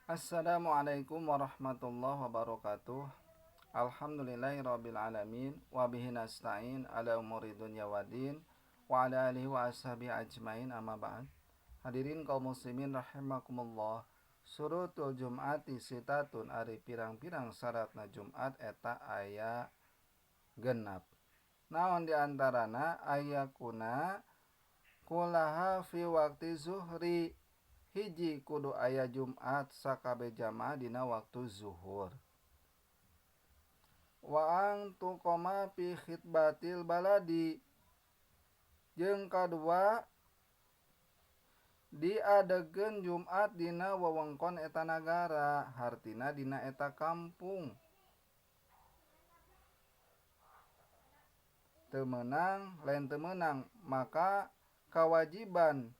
Assalamualaikum warahmatullahi wabarakatuh. Alhamdulillahirabbil alamin wa bihi nasta'in ala umuri dunya waddin wa ala alihi wa ashabihi ajmain amma ba'd. Hadirin kaum muslimin rahimakumullah. Surutul Jum'ati sitatun ari pirang-pirang syaratna Jumat eta aya genap. Naon diantarana aya kuna kulaha fi waqti zuhri, hiji kudu aya Jumat sakabe jamaah dina waktu zuhur. Wa ang tuqoma fi khitbatil baladi, jeung kadua diadegeun Jumat dina wewengkon eta nagara, hartina dina eta kampung. Teu meunang lain teu meunang, maka kawajiban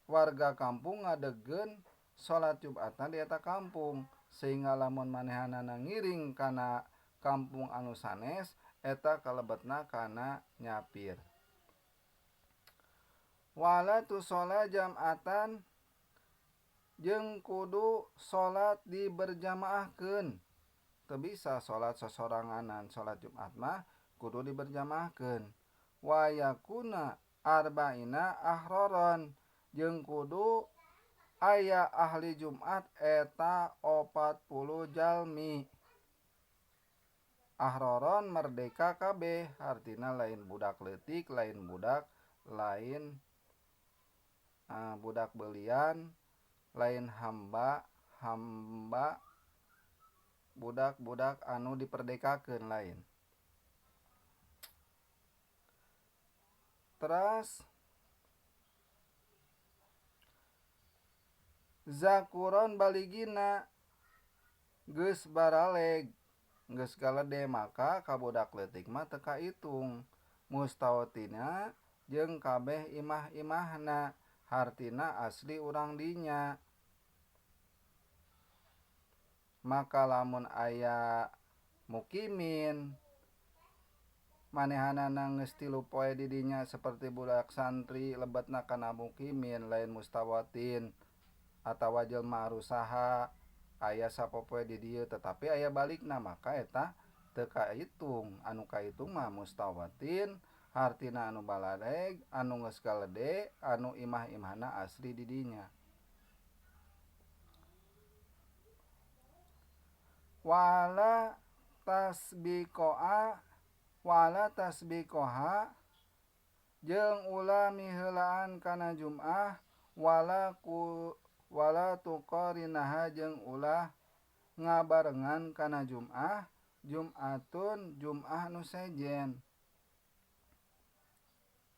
warga kampung ngadegeun salat Jumatna di eta kampung, sehingga lamun manehanana ngiring kana kampung anu sanes eta kalebetna kana nyapir. Wala tu sholat jam'atan, jeung kudu salat diberjamaahkeun. Teu bisa salat sosoranganan, salat Jumat mah kudu diberjamaahkeun. Wa yakuna arba'ina ahroron, jeung kudu aya ahli Jumat eta 40 jalmi. Ahroron merdeka kabeh, artina lain budak leutik, lain budak belian, lain hamba budak-budak anu diperdekakeun lain. Teras zakuron baligina, geus baraleg, geus galede, maka kabudak leutik mah teu kaitung. Mustawatina jeung kabeh imah-imahna, hartina asli urang dinya. Maka lamun aya mukimin, manehanana geus 3 poe di dinya seperti budak santri lebetna kana mukimin, lain mustawatin atawa jelema arusaha aya sapopoe di dieu tetapi aya balikna, maka eta teu kaitung. Anu kaitung mah mustawatin, hartina anu balaleg, anu geus galede, anu imah-imahna asli di dinya. Wala tasbiqoha, jeung ulah miheulaan kana Jum'ah, wala tuqarinaha, jeung ulah ngabarengan kana Jum'ah, Jum'atun Jum'ah nu sejen.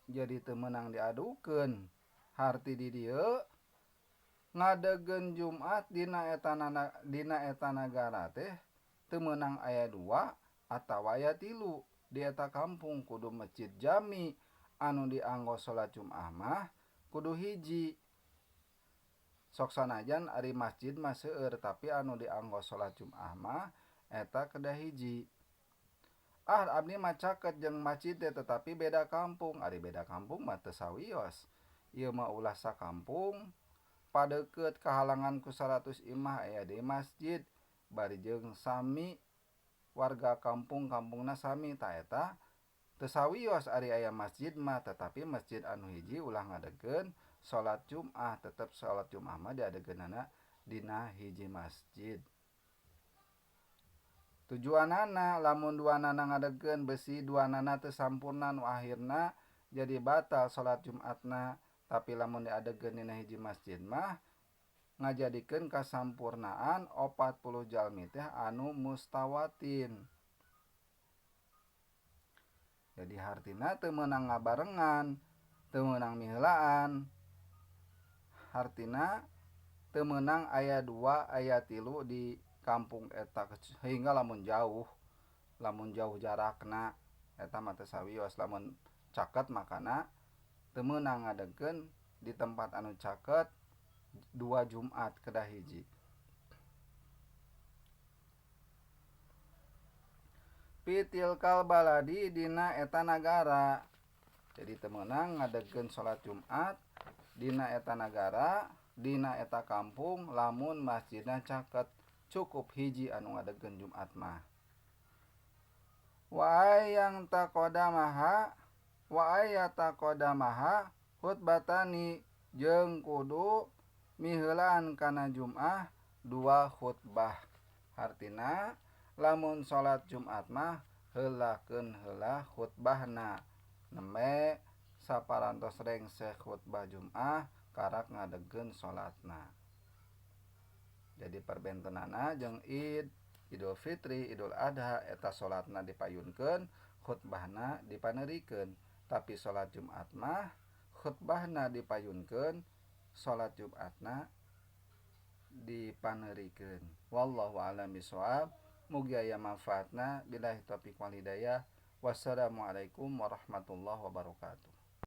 Jadi teu meunang diadukeun, harti di dieu ngadegeun Jumat dina eta nagara teh teu meunang aya 2 atawa aya 3 di eta kampung. Kudu masjid jami anu dianggo salat Jumat mah kudu hiji. Sok sanajan ari masjid mah seueur, tapi anu dianggo salat Jumat mah eta kedah hiji. Abdi mah caket jeung masjid teh tetapi beda kampung. Ari beda kampung mah teu sawios. Ieu mah ulah sakampung padeukeut kahalangan ku 100 imah aya deui masjid, bari jeung sami warga kampungna sami, ta eta teu sawios ari aya masjid mah, tetapi masjid anu hiji ulah ngadegeun salat Jumat, tetep salat Jumat mah diadegeunana dina hiji masjid. Tujuanana lamun duanana ngadegeun besi duanana teu sampurna nu akhirna jadi batal salat Jumatna, tapi lamun diadegeun dina hiji masjid mah ngajadikeun kasampurnaan 40 jalmi teh anu mustawatin. Jadi hartina teu meunang ngabarengan, teu meunang miheulaan, hartina teu meunang aya 2 aya 3 di kampung eta, sehingga lamun jauh jarakna eta mah teu sawios. Lamun caket makana teu meunang ngadegeun di tempat anu caket 2 Jumat kedah hiji. Pitilkal baladi, dina eta nagara. Jadi teu meunang ngadegeun salat Jumat dina eta nagara dina eta kampung lamun masjidna caket cukup hiji anu ngadegen Jumat mah. Wa ayang taqodamaha khutbatani jeung kudu miheulaan kana Jumat dua khutbah. Artina lamun salat Jumat mah heulakeun heula khutbahna neme saparantos rengseh khutbah Jumat karak ngadegen salatna. Jadi perbentenana jeung Idul Fitri, Idul Adha eta salatna dipayunkeun, khutbahna dipaneurikeun. Tapi salat Jumat mah khutbahna dipayunkeun, salat Jumatna dipaneurikeun. Wallahu a'lam bishawab. Mugi aya manfaatna. Billahi taufiq wal hidayah. Wassalamualaikum warahmatullahi wabarakatuh.